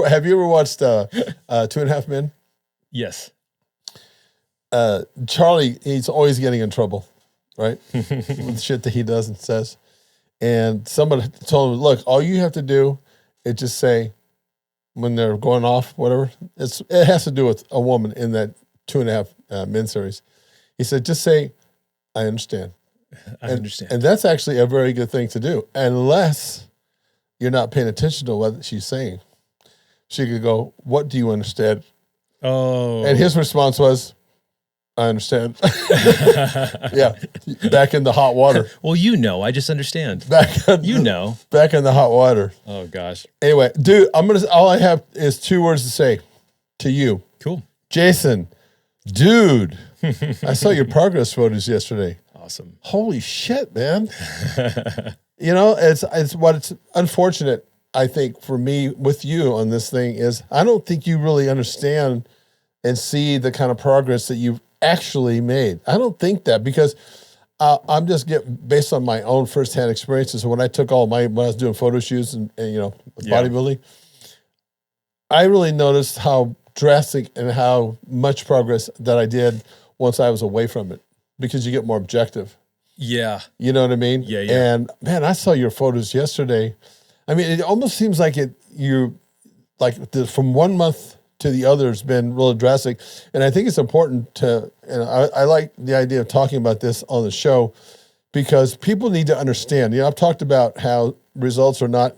Have you ever watched 2.5 Men? Yes. Charlie, he's always getting in trouble, right? With shit that he does and says. And somebody told him, look, all you have to do is just say, when they're going off, whatever, it has to do with a woman in that 2.5 Men series. He said, just say, I understand. I understand. And that's actually a very good thing to do, unless you're not paying attention to what she's saying. She could go, what do you understand? Oh. And his response was, I understand. Yeah, back in the hot water. Well, I just understand. Back in the hot water. Oh gosh. Anyway, dude, all I have is 2 words to say to you. Cool. Jason, dude, I saw your progress photos yesterday. Awesome. Holy shit, man. It's unfortunate, I think, for me with you on this thing is I don't think you really understand and see the kind of progress that you've actually made. I don't think that, because I'm just based on my own firsthand experiences. When I took when I was doing photo shoots and bodybuilding, I really noticed how drastic and how much progress that I did once I was away from it, because you get more objective. Yeah. You know what I mean? Yeah. And man, I saw your photos yesterday. I mean, it almost seems like from 1 month to the other has been really drastic. And I think it's important and I like the idea of talking about this on the show, because people need to understand. I've talked about how results are not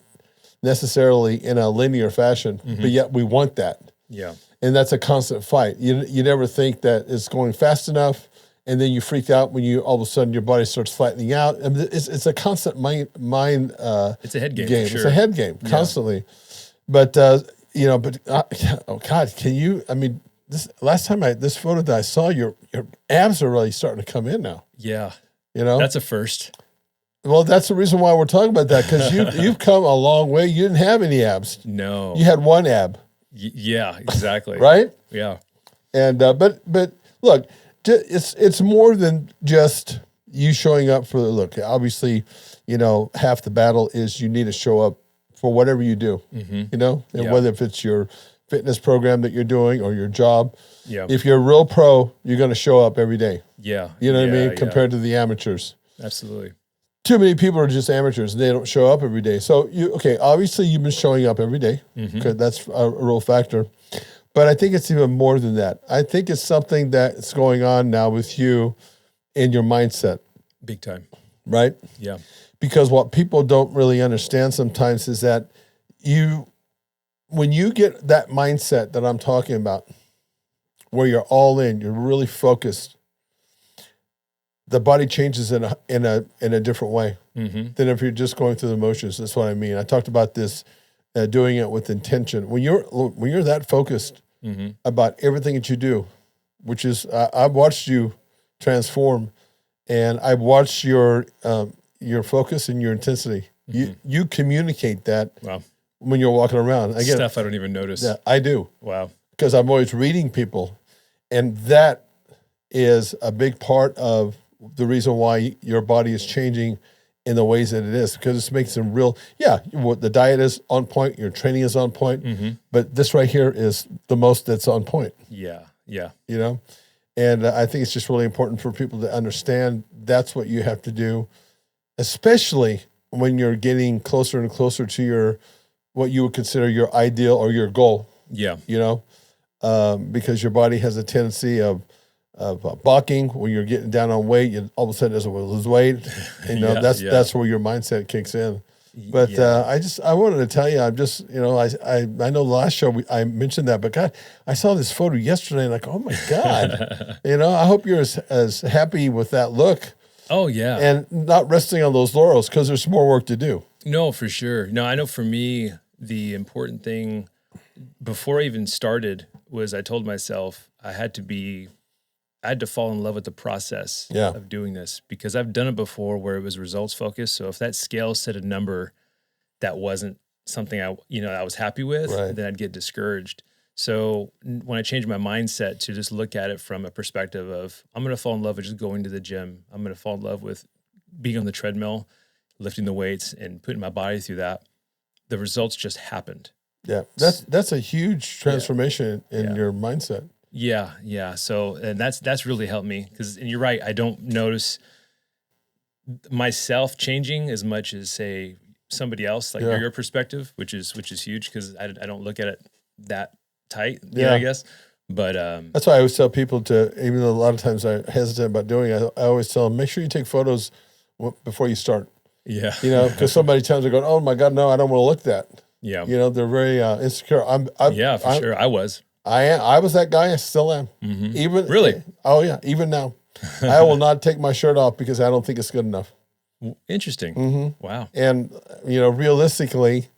necessarily in a linear fashion, but yet we want that. Yeah. And that's a constant fight. You never think that it's going fast enough, and then you freak out when all of a sudden your body starts flattening out. I mean, it's a constant mind. It's a head game. For sure. It's a head game constantly. But oh God, can you? I mean, this photo that I saw, your abs are really starting to come in now. Yeah. That's a first. Well, that's the reason why we're talking about that, because you've come a long way. You didn't have any abs. No. You had one ab. Yeah, exactly. Right? Yeah. And but look, it's more than just you showing up for the look. Obviously, half the battle is you need to show up for whatever you do. And whether if it's your fitness program that you're doing or your job. Yeah. If you're a real pro, you're going to show up every day. Yeah. You know what I mean? Compared to the amateurs. Absolutely. Too many people are just amateurs. They don't show up every day. So obviously you've been showing up every day, because that's a real factor. But I think it's even more than that. I think it's something that's going on now with you in your mindset. Big time. Right? Yeah. Because what people don't really understand sometimes is that when you get that mindset that I'm talking about, where you're all in, you're really focused, the body changes in a different way than if you're just going through the motions. That's what I mean. I talked about this, doing it with intention. When you're that focused about everything that you do, which is I've watched you transform, and I've watched your focus and your intensity. You communicate that. Wow. When you're walking around. Again, stuff I don't even notice. Yeah, I do. Wow. Because I'm always reading people, and that is a big part of the reason why your body is changing in the ways that it is, because it makes them real. Yeah, the diet is on point, your training is on point, but this right here is the most that's on point. Yeah, yeah. And I think it's just really important for people to understand that's what you have to do, especially when you're getting closer and closer to what you would consider your ideal or your goal. Yeah. Because your body has a tendency of balking when you're getting down on weight. You all of a sudden doesn't want to lose weight. That's where your mindset kicks in. But I wanted to tell you, I'm just, I know the last show I mentioned that, but God, I saw this photo yesterday and oh my God, I hope you're as happy with that look. Oh yeah. And not resting on those laurels, because there's more work to do. No, for sure. No, I know for me, the important thing before I even started was I told myself I had to fall in love with the process of doing this, because I've done it before where it was results focused. So if that scale set a number that wasn't something I was happy with, then I'd get discouraged. So when I changed my mindset to just look at it from a perspective of, I'm going to fall in love with just going to the gym. I'm going to fall in love with being on the treadmill, lifting the weights and putting my body through that. The results just happened. Yeah. That's a huge transformation in your mindset. Yeah. Yeah. So, and that's really helped me and you're right. I don't notice myself changing as much as say somebody else, like your perspective, which is huge because I don't look at it that tight, I guess. But that's why I always tell people to, even though a lot of times I hesitate about doing it, I always tell them, make sure you take photos before you start. Yeah. Because somebody tells me, going, oh my God, no, I don't want to look that. Yeah. They're very insecure. For sure. I was that guy. I still am. Mm-hmm. Even really. Oh yeah. Even now, I will not take my shirt off because I don't think it's good enough. Interesting. Mm-hmm. Wow. And realistically,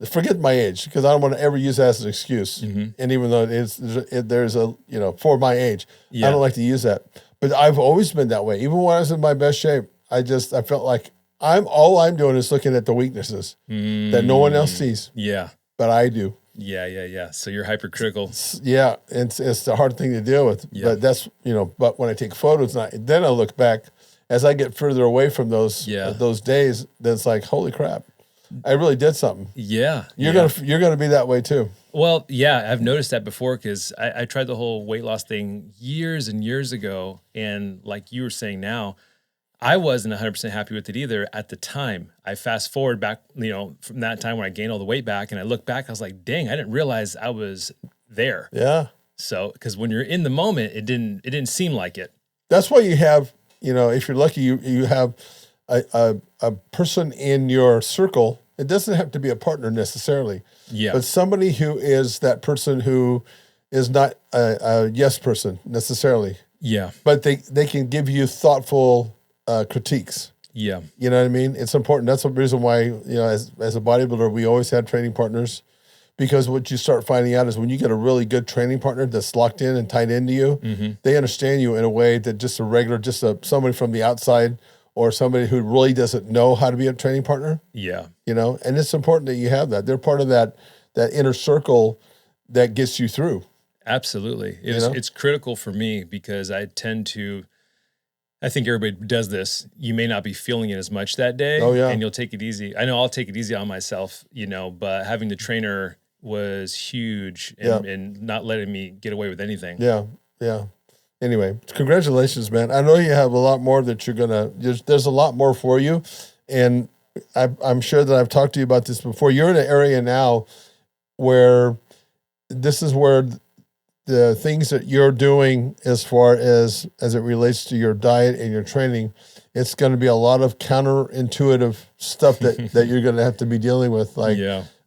forget my age because I don't want to ever use that as an excuse. Mm-hmm. And even though there's a for my age, I don't like to use that. But I've always been that way. Even when I was in my best shape, I felt like all I'm doing is looking at the weaknesses that no one else sees. Yeah. But I do. Yeah. So you're hypercritical. Yeah. It's the hard thing to deal with. Yeah. But that's, but when I take photos, then I look back as I get further away from those days, then it's like, holy crap, I really did something. Yeah. You're gonna be that way too. Well, yeah, I've noticed that before because I tried the whole weight loss thing years and years ago. And like you were saying now, I wasn't 100% happy with it either at the time. I fast forward back, from that time when I gained all the weight back and I look back, I was like, dang, I didn't realize I was there. Yeah. So, because when you're in the moment, it didn't seem like it. That's why you have, if you're lucky, you have a person in your circle. It doesn't have to be a partner necessarily. Yeah. But somebody who is that person who is not a yes person necessarily. Yeah. But they can give you thoughtful critiques. Yeah. You know what I mean? It's important. That's the reason why, as a bodybuilder, we always had training partners, because what you start finding out is when you get a really good training partner that's locked in and tied into you, they understand you in a way that just somebody from the outside or somebody who really doesn't know how to be a training partner. Yeah. And it's important that you have that. They're part of that inner circle that gets you through. Absolutely. It's critical for me because I think everybody does this. You may not be feeling it as much that day. Oh, yeah. And you'll take it easy. I know I'll take it easy on myself, but having the trainer was huge and not letting me get away with anything. Yeah. Yeah. Anyway, congratulations, man. I know you have a lot more that there's a lot more for you. And I'm sure that I've talked to you about this before. You're in an area now where this is where the things that you're doing as far as it relates to your diet and your training, it's going to be a lot of counterintuitive stuff that you're going to have to be dealing with. Like,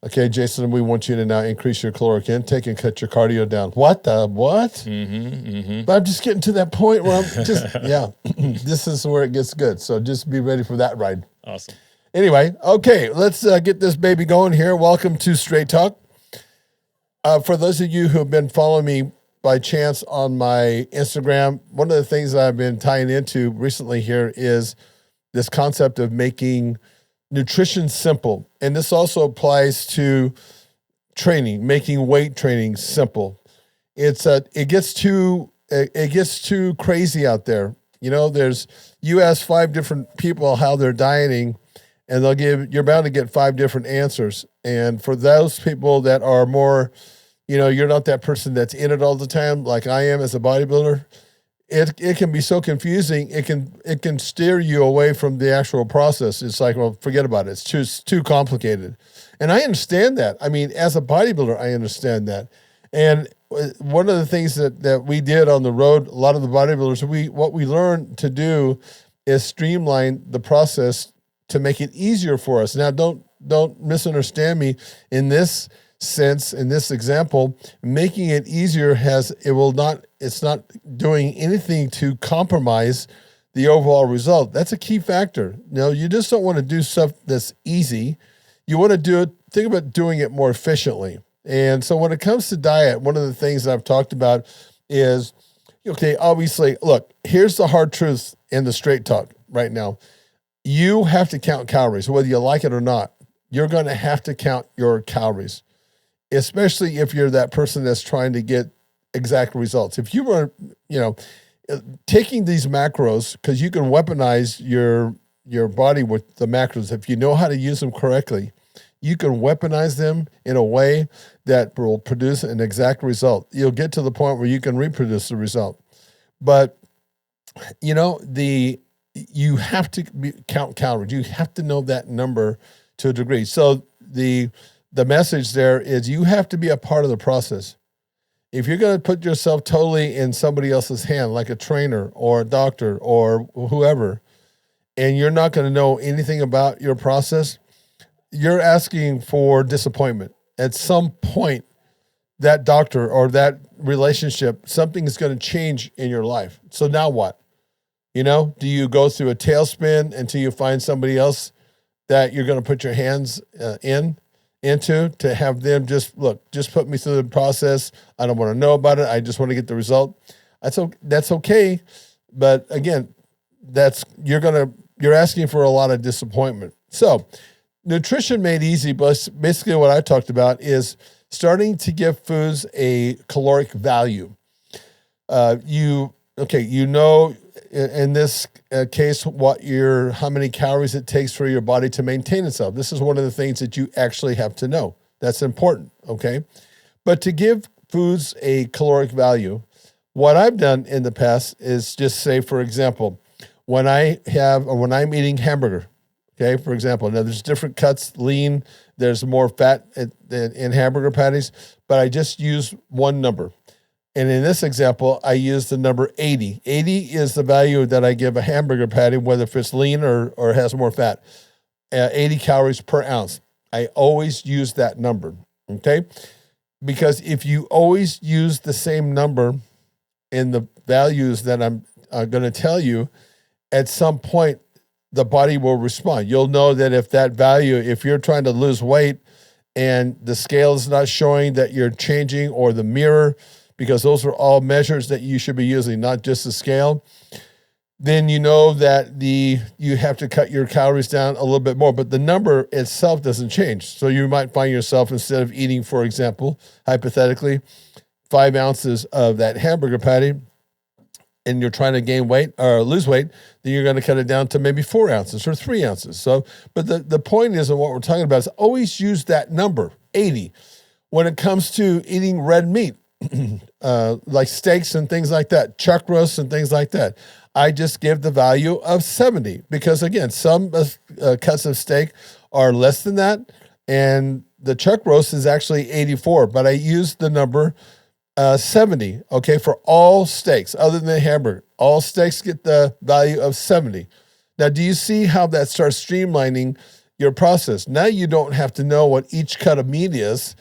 okay, Jason, we want you to now increase your caloric intake and cut your cardio down. What? But I'm just getting to that point where I'm just, this is where it gets good. So just be ready for that ride. Awesome. Anyway, okay, let's get this baby going here. Welcome to Straight Talk. For those of you who have been following me by chance on my Instagram, one of the things that I've been tying into recently here is this concept of making nutrition simple. And this also applies to training, making weight training simple. It gets too crazy out there. You ask 5 different people how they're dieting, and you're bound to get 5 different answers. And for those people that are more, you're not that person that's in it all the time, like I am as a bodybuilder, it can be so confusing. It can steer you away from the actual process. It's like, well, forget about it. It's too complicated. And I understand that. I mean, as a bodybuilder, I understand that. And one of the things that we did on the road, a lot of the bodybuilders, what we learned to do is streamline the process to make it easier for us. Now, don't misunderstand me in this sense, in this example. Making it easier it's not doing anything to compromise the overall result. That's a key factor. You just don't want to do stuff that's easy. You want to think about doing it more efficiently. And so when it comes to diet, one of the things that I've talked about is, okay, obviously, look, here's the hard truth in the straight talk right now. You have to count calories, whether you like it or not. You're going to have to count your calories, especially if you're that person that's trying to get exact results. If you were, taking these macros, because you can weaponize your body with the macros. If you know how to use them correctly, you can weaponize them in a way that will produce an exact result. You'll get to the point where you can reproduce the result. But, you know, you have to count calories. You have to know that number to a degree. So the message there is you have to be a part of the process. If you're going to put yourself totally in somebody else's hand, like a trainer or a doctor or whoever, and you're not going to know anything about your process, you're asking for disappointment. At some point, that doctor or that relationship, something is going to change in your life. So now what? You know, do you go through a tailspin until you find somebody else that you're going to put your hands into to have them just put me through the process. I don't want to know about it. I just want to get the result. That's okay. But again, you're asking for a lot of disappointment. So nutrition made easy, but basically what I talked about is starting to give foods a caloric value. You know, in this case, how many calories it takes for your body to maintain itself. This is one of the things that you actually have to know. That's important, okay? But to give foods a caloric value, what I've done in the past is just say, for example, when I'm eating hamburger, okay, for example, now there's different cuts, lean, there's more fat in hamburger patties, but I just use one number. And in this example, I use the number 80. 80 is the value that I give a hamburger patty, whether if it's lean or has more fat, 80 calories per ounce. I always use that number, okay? Because if you always use the same number in the values that I'm going to tell you, at some point, the body will respond. You'll know that if you're trying to lose weight and the scale is not showing that you're changing, or the mirror, because those are all measures that you should be using, not just the scale, then you know that you have to cut your calories down a little bit more, but the number itself doesn't change. So you might find yourself, instead of eating, for example, hypothetically, 5 ounces of that hamburger patty, and you're trying to gain weight or lose weight, then you're going to cut it down to maybe 4 ounces or 3 ounces. So, but the point is, and what we're talking about is always use that number, 80. When it comes to eating red meat, like steaks and things like that, chuck roasts and things like that, I just give the value of 70, because again, some cuts of steak are less than that, and the chuck roast is actually 84, but I use the number 70, okay, for all steaks other than hamburger. All steaks get the value of 70. Now, do you see how that starts streamlining your process? Now you don't have to know what each cut of meat is.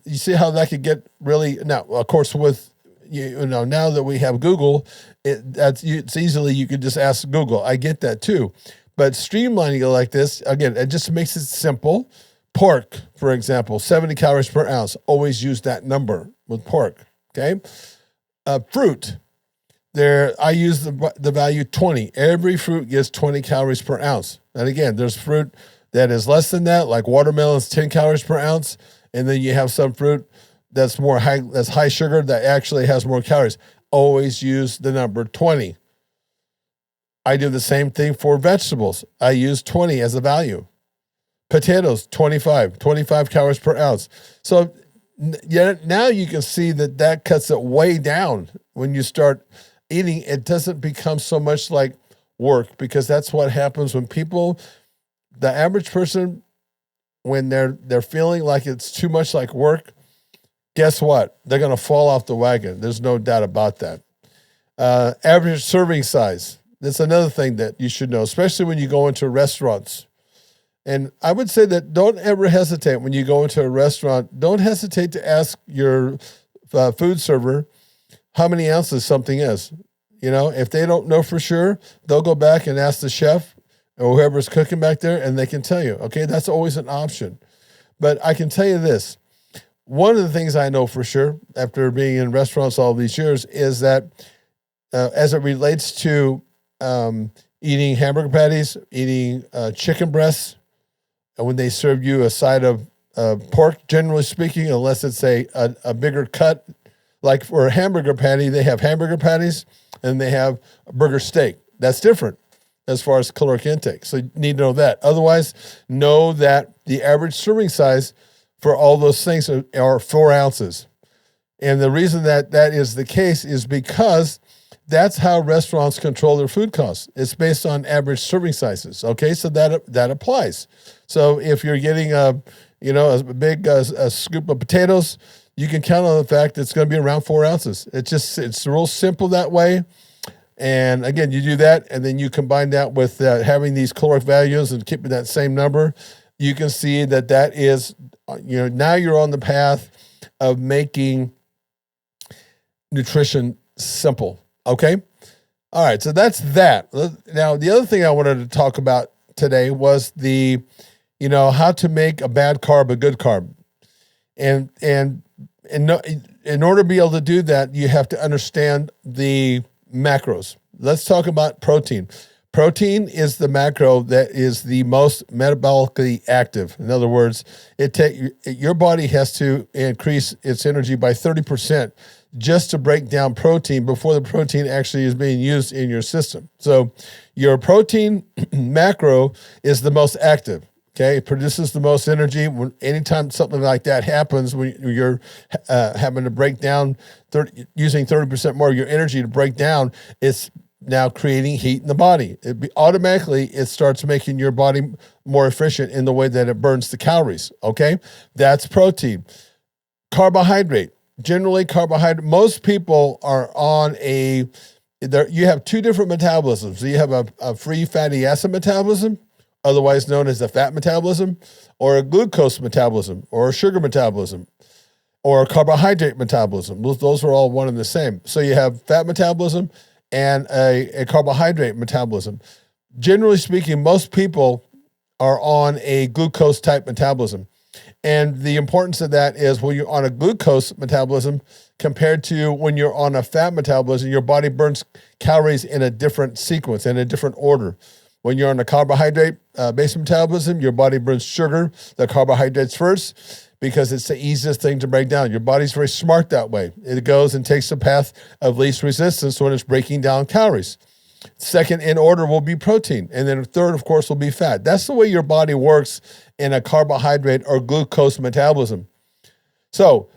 You see how that could get really, now, of course, with, now that we have Google, it's easily, you could just ask Google. I get that too. But streamlining it like this, again, it just makes it simple. Pork, for example, 70 calories per ounce. Always use that number with pork, okay? Fruit, I use the value 20. Every fruit gets 20 calories per ounce. And again, there's fruit that is less than that, like watermelon's 10 calories per ounce. And then you have some fruit that's high sugar that actually has more calories. Always use the number 20. I do the same thing for vegetables. I use 20 as a value. Potatoes, 25 calories per ounce. So now you can see that cuts it way down. When you start eating, it doesn't become so much like work, because that's what happens when the average person, when they're feeling like it's too much like work, guess what? They're going to fall off the wagon. There's no doubt about that. Average serving size. That's another thing that you should know, especially when you go into restaurants. And I would say that don't ever hesitate when you go into a restaurant. Don't hesitate to ask your food server how many ounces something is. If they don't know for sure, they'll go back and ask the chef or whoever's cooking back there, and they can tell you. Okay, that's always an option. But I can tell you this. One of the things I know for sure, after being in restaurants all these years, is that as it relates to eating hamburger patties, eating chicken breasts, and when they serve you a side of pork, generally speaking, unless it's a bigger cut, like for a hamburger patty, they have hamburger patties and they have a burger steak. That's different as far as caloric intake. So you need to know that. Otherwise, know that the average serving size for all those things are 4 ounces. And the reason that is the case is because that's how restaurants control their food costs. It's based on average serving sizes. Okay, so that applies. So if you're getting a big scoop of potatoes, you can count on the fact that it's going to be around 4 ounces. It's real simple that way. And again, you do that, and then you combine that with having these caloric values and keeping that same number. You can see that is, now you're on the path of making nutrition simple. Okay. All right. So that's that. Now, the other thing I wanted to talk about today was how to make a bad carb a good carb. And in order to be able to do that, you have to understand the macros. Let's talk about protein. Protein is the macro that is the most metabolically active. In other words, your body has to increase its energy by 30% just to break down protein before the protein actually is being used in your system. So your protein macro is the most active. Okay, it produces the most energy. Anytime something like that happens, when you're having to break down, using 30% more of your energy to break down, it's now creating heat in the body. Automatically, it starts making your body more efficient in the way that it burns the calories. Okay, that's protein. Carbohydrate. Generally, carbohydrate. Most people are on you have 2 different metabolisms. So you have a free fatty acid metabolism, otherwise known as the fat metabolism, or a glucose metabolism, or a sugar metabolism, or a carbohydrate metabolism. Those are all one and the same. So you have fat metabolism and a carbohydrate metabolism. Generally speaking, most people are on a glucose type metabolism. And the importance of that is when you're on a glucose metabolism compared to when you're on a fat metabolism, your body burns calories in a different sequence, in a different order. When you're on a carbohydrate-based metabolism, your body burns sugar, the carbohydrates first, because it's the easiest thing to break down. Your body's very smart that way. It goes and takes the path of least resistance when it's breaking down calories. Second in order will be protein. And then third, of course, will be fat. That's the way your body works in a carbohydrate or glucose metabolism. So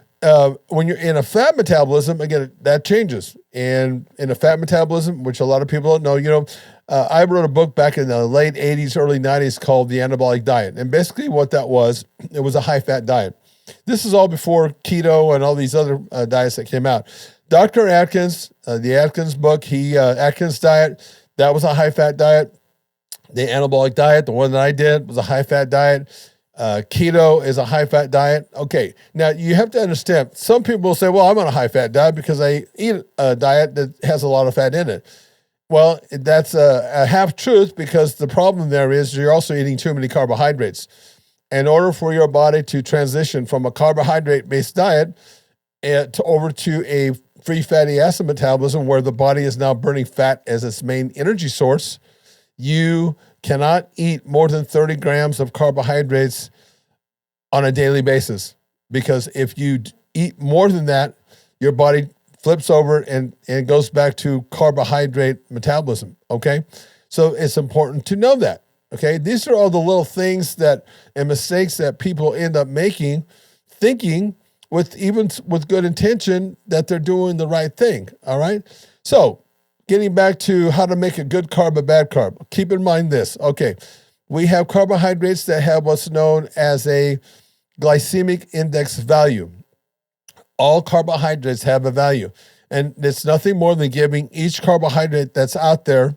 when you're in a fat metabolism, again, that changes. And in a fat metabolism, which a lot of people don't know, I wrote a book back in the late 80s, early 90s called The Anabolic Diet. And basically what that was, it was a high-fat diet. This is all before keto and all these other diets that came out. Dr. Atkins, the Atkins book, Atkins diet, that was a high-fat diet. The anabolic diet, the one that I did, was a high-fat diet. Keto is a high-fat diet. Okay, now you have to understand, some people will say, well, I'm on a high-fat diet because I eat a diet that has a lot of fat in it. Well, that's a half-truth, because the problem there is you're also eating too many carbohydrates. In order for your body to transition from a carbohydrate-based diet over to a free fatty acid metabolism where the body is now burning fat as its main energy source, you cannot eat more than 30 grams of carbohydrates on a daily basis, because if you eat more than that, your body flips over and goes back to carbohydrate metabolism, okay? So it's important to know that, okay? These are all the little things and mistakes that people end up making, thinking with good intention that they're doing the right thing, all right? So getting back to how to make a good carb a bad carb, keep in mind this. Okay, we have carbohydrates that have what's known as a glycemic index value. All carbohydrates have a value, and it's nothing more than giving each carbohydrate that's out there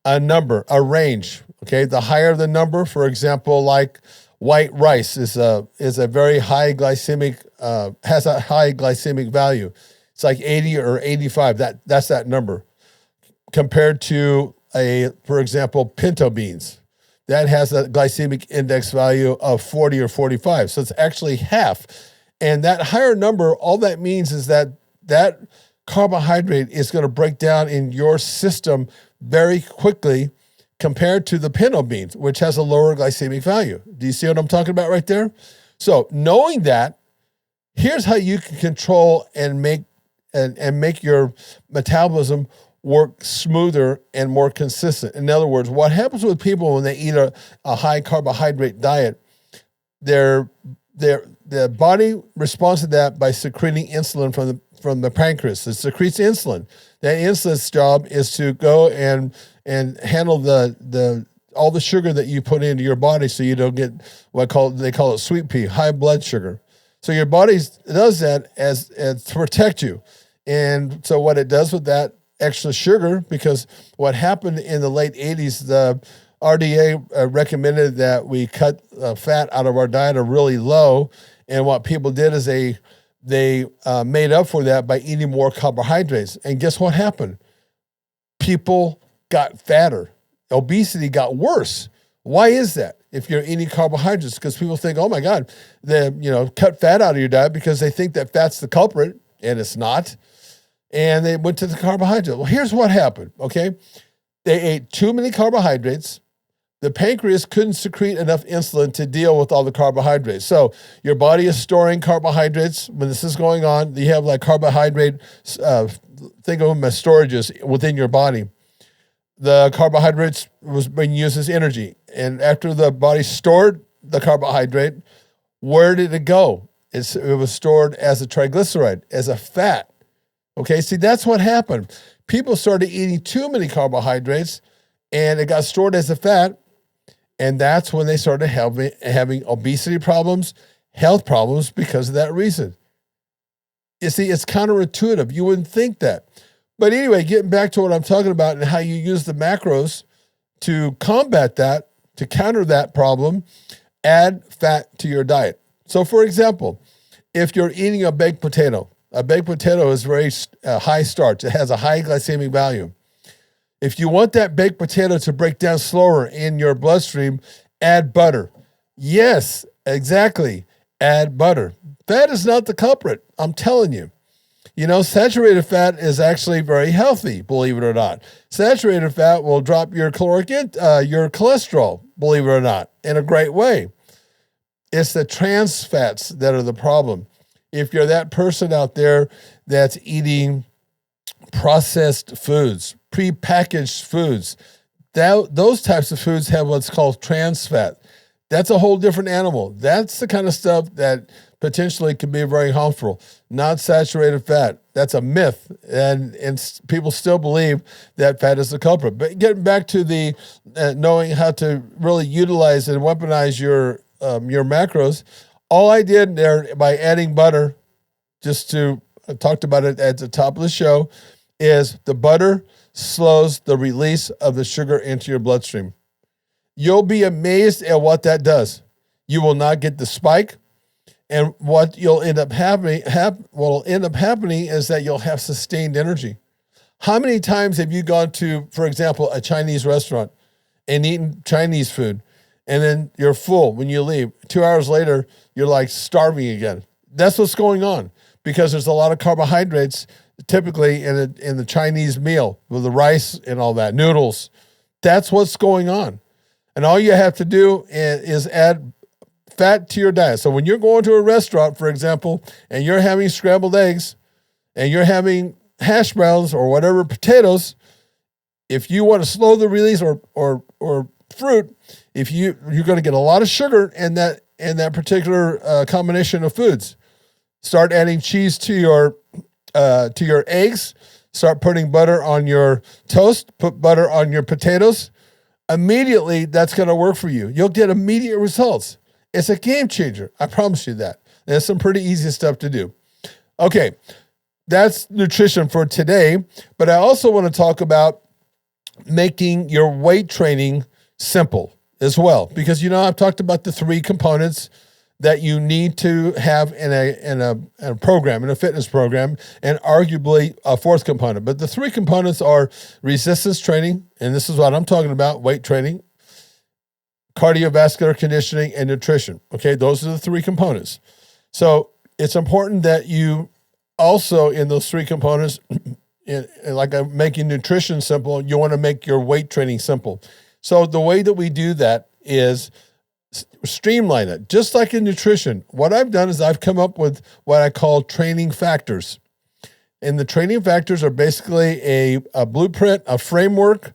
a number, a range. Okay, the higher the number, for example, like white rice is a very high glycemic, has a high glycemic value. It's like 80 or 85. That's that number. Compared to for example, pinto beans, that has a glycemic index value of 40 or 45. So it's actually half. And that higher number, all that means is that carbohydrate is going to break down in your system very quickly compared to the pinto beans, which has a lower glycemic value. Do you see what I'm talking about right there? So knowing that, here's how you can control and make your metabolism work smoother and more consistent. In other words, what happens with people when they eat a high carbohydrate diet, the body responds to that by secreting insulin from the pancreas. It secretes insulin. That insulin's job is to go and handle all the sugar that you put into your body, so you don't get they call it sweet pea, high blood sugar. So your body does that as to protect you. And so what it does with that extra sugar, because what happened in the late 80s, the RDA recommended that we cut fat out of our diet or really low. And what people did is they made up for that by eating more carbohydrates. And guess what happened? People got fatter. Obesity got worse. Why is that? If you're eating carbohydrates, because people think, oh my God, cut fat out of your diet because they think that fat's the culprit, and it's not. And they went to the carbohydrate. Well, here's what happened, okay? They ate too many carbohydrates. The pancreas couldn't secrete enough insulin to deal with all the carbohydrates. So your body is storing carbohydrates. When this is going on, you have like carbohydrate, think of them as storages within your body. The carbohydrates was being used as energy. And after the body stored the carbohydrate, where did it go? It was stored as a triglyceride, as a fat. Okay, see, that's what happened. People started eating too many carbohydrates, and it got stored as a fat, and that's when they started having obesity problems, health problems because of that reason. You see, it's counterintuitive. You wouldn't think that. But anyway, getting back to what I'm talking about and how you use the macros to combat that, to counter that problem, add fat to your diet. So for example, if you're eating a baked potato is very high starch. It has a high glycemic value. If you want that baked potato to break down slower in your bloodstream, add butter. Yes, exactly. Add butter. Fat is not the culprit. I'm telling you. Saturated fat is actually very healthy, believe it or not. Saturated fat will drop your your cholesterol, believe it or not, in a great way. It's the trans fats that are the problem. If you're that person out there that's eating processed foods, prepackaged foods, those types of foods have what's called trans fat. That's a whole different animal. That's the kind of stuff that potentially can be very harmful. Not saturated fat. That's a myth. And people still believe that fat is the culprit. But getting back to the knowing how to really utilize and weaponize your macros, all I did there by adding butter, I talked about it at the top of the show, is the butter slows the release of the sugar into your bloodstream. You'll be amazed at what that does. You will not get the spike. And what you'll end up happening is that you'll have sustained energy. How many times have you gone to, for example, a Chinese restaurant and eaten Chinese food, and then you're full when you leave? 2 hours later, you're like starving again. That's what's going on, because there's a lot of carbohydrates typically in the Chinese meal with the rice and all that, noodles. That's what's going on. And all you have to do is add fat to your diet. So when you're going to a restaurant, for example, and you're having scrambled eggs and you're having hash browns or whatever potatoes, if you want to slow the release or fruit, you're going to get a lot of sugar in that particular combination of foods. Start adding cheese to your eggs. Start putting butter on your toast. Put butter on your potatoes. Immediately, that's going to work for you. You'll get immediate results. It's a game changer. I promise you that. There's some pretty easy stuff to do. Okay, that's nutrition for today. But I also want to talk about making your weight training simple as well. Because, I've talked about the 3 components that you need to have in a program, in a fitness program, and arguably a 4th component. But the 3 components are resistance training, and this is what I'm talking about, weight training, cardiovascular conditioning, and nutrition. Okay, those are the 3 components. So it's important that you also, in those 3 components, like I'm making nutrition simple, you want to make your weight training simple. So the way that we do that is streamline it, just like in nutrition. What I've done is I've come up with what I call training factors. And the training factors are basically a blueprint, a framework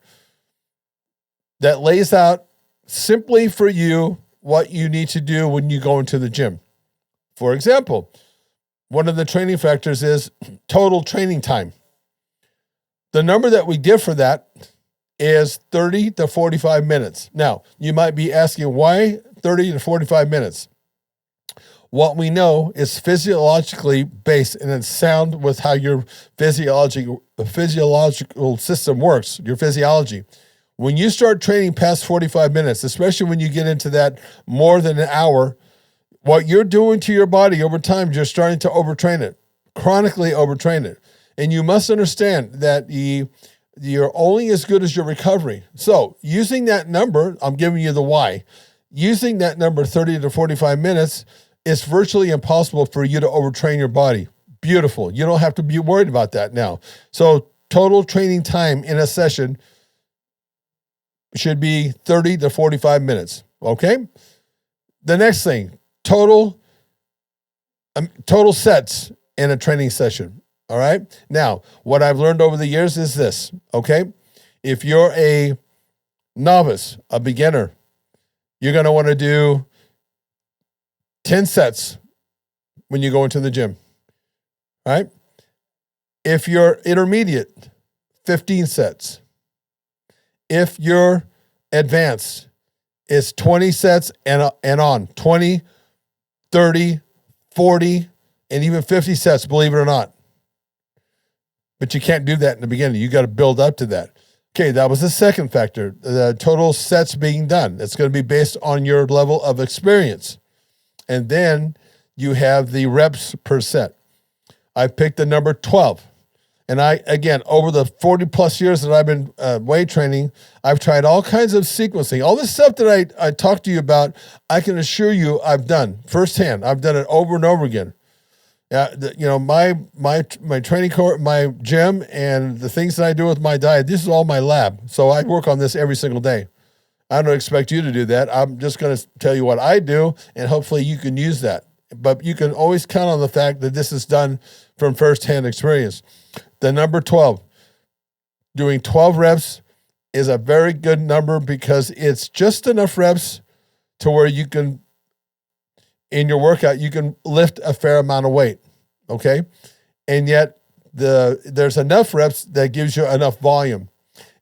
that lays out simply for you what you need to do when you go into the gym. For example, one of the training factors is total training time. The number that we give for that is 30 to 45 minutes. Now, you might be asking, why 30 to 45 minutes? What we know is physiologically based, and it's sound with how your physiological system works, your physiology. When you start training past 45 minutes, especially when you get into that more than an hour, what you're doing to your body over time, you're starting to overtrain it, chronically overtrain it. And you must understand that you're only as good as your recovery. So using that number, I'm giving you the why. Using that number 30 to 45 minutes, it's virtually impossible for you to overtrain your body. Beautiful. You don't have to be worried about that now. So total training time in a session should be 30 to 45 minutes. Okay? The next thing, total sets in a training session. All right. Now, what I've learned over the years is this. Okay. If you're a novice, a beginner, you're going to want to do 10 sets when you go into the gym. All right. If you're intermediate, 15 sets. If you're advanced, it's 20 sets and on. 20, 30, 40, and even 50 sets, believe it or not. But you can't do that in the beginning. You got to build up to that. Okay, that was the second factor, the total sets being done. It's going to be based on your level of experience. And then you have the reps per set. I picked the number 12. And again, over the 40 plus years that I've been weight training, I've tried all kinds of sequencing. All this stuff that I talked to you about, I can assure you I've done firsthand. I've done it over and over again. My training course, my gym, and the things that I do with my diet, this is all my lab. So I work on this every single day. I don't expect you to do that. I'm just going to tell you what I do, and hopefully you can use that. But you can always count on the fact that this is done from firsthand experience. The number 12, doing 12 reps is a very good number because it's just enough reps to where you can, in your workout, you can lift a fair amount of weight, okay? And yet there's enough reps that gives you enough volume.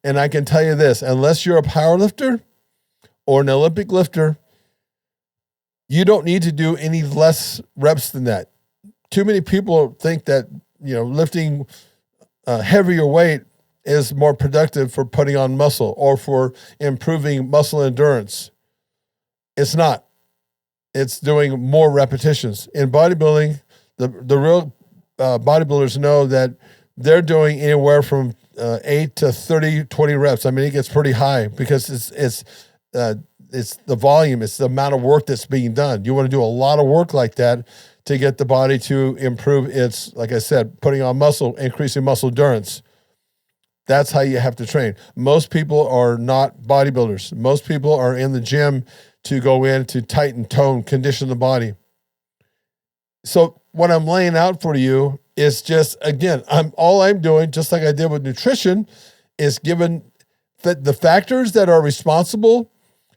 And I can tell you this, unless you're a power lifter or an Olympic lifter, you don't need to do any less reps than that. Too many people think that, lifting heavier weight is more productive for putting on muscle or for improving muscle endurance. It's not. It's doing more repetitions. In bodybuilding, the real bodybuilders know that they're doing anywhere from 8 to 30, 20 reps. I mean, it gets pretty high because it's the volume, it's the amount of work that's being done. You want to do a lot of work like that to get the body to improve its, like I said, putting on muscle, increasing muscle endurance. That's how you have to train. Most people are not bodybuilders. Most people are in the gym to go in to tighten, tone, condition the body. So what I'm laying out for you is just, again, all I'm doing, just like I did with nutrition, is given the factors that are responsible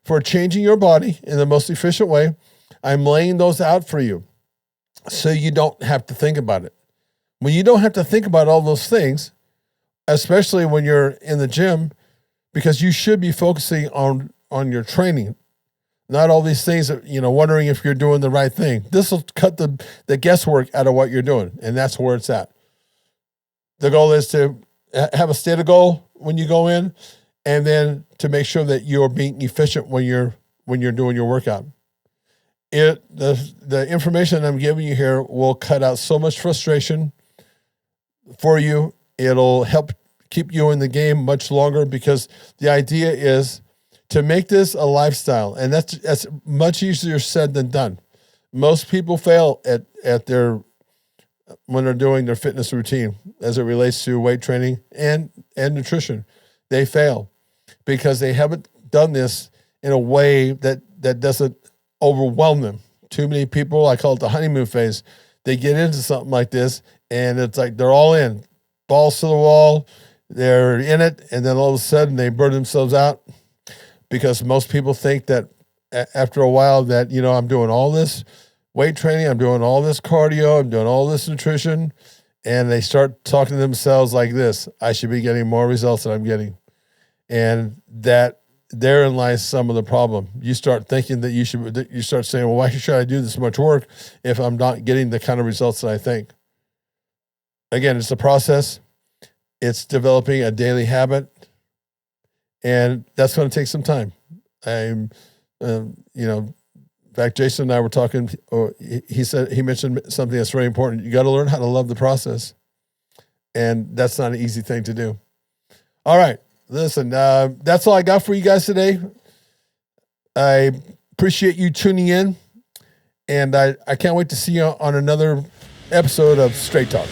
for changing your body in the most efficient way. I'm laying those out for you so you don't have to think about it. When you don't have to think about all those things, especially when you're in the gym, because you should be focusing on your training, not all these things, wondering if you're doing the right thing. This will cut the guesswork out of what you're doing, and that's where it's at. The goal is to have a stated goal when you go in, and then to make sure that you're being efficient when you're doing your workout. The information I'm giving you here will cut out so much frustration for you. It'll help keep you in the game much longer, because the idea is to make this a lifestyle, and that's much easier said than done. Most people fail at when they're doing their fitness routine as it relates to weight training and nutrition. They fail because they haven't done this in a way that doesn't overwhelm them. Too many people, I call it the honeymoon phase. They get into something like this, and it's like they're all in, balls to the wall. They're in it, and then all of a sudden they burn themselves out, because most people think that after a while that, I'm doing all this weight training, I'm doing all this cardio, I'm doing all this nutrition, and they start talking to themselves like this: I should be getting more results than I'm getting. And that therein lies some of the problem. You start thinking that you start saying, well, why should I do this much work if I'm not getting the kind of results that I think? Again, it's a process. It's developing a daily habit, and that's going to take some time. In fact, Jason and I were talking, or he mentioned something that's very important. You got to learn how to love the process. And that's not an easy thing to do. All right. Listen, that's all I got for you guys today. I appreciate you tuning in, and I can't wait to see you on another episode of Straight Talk.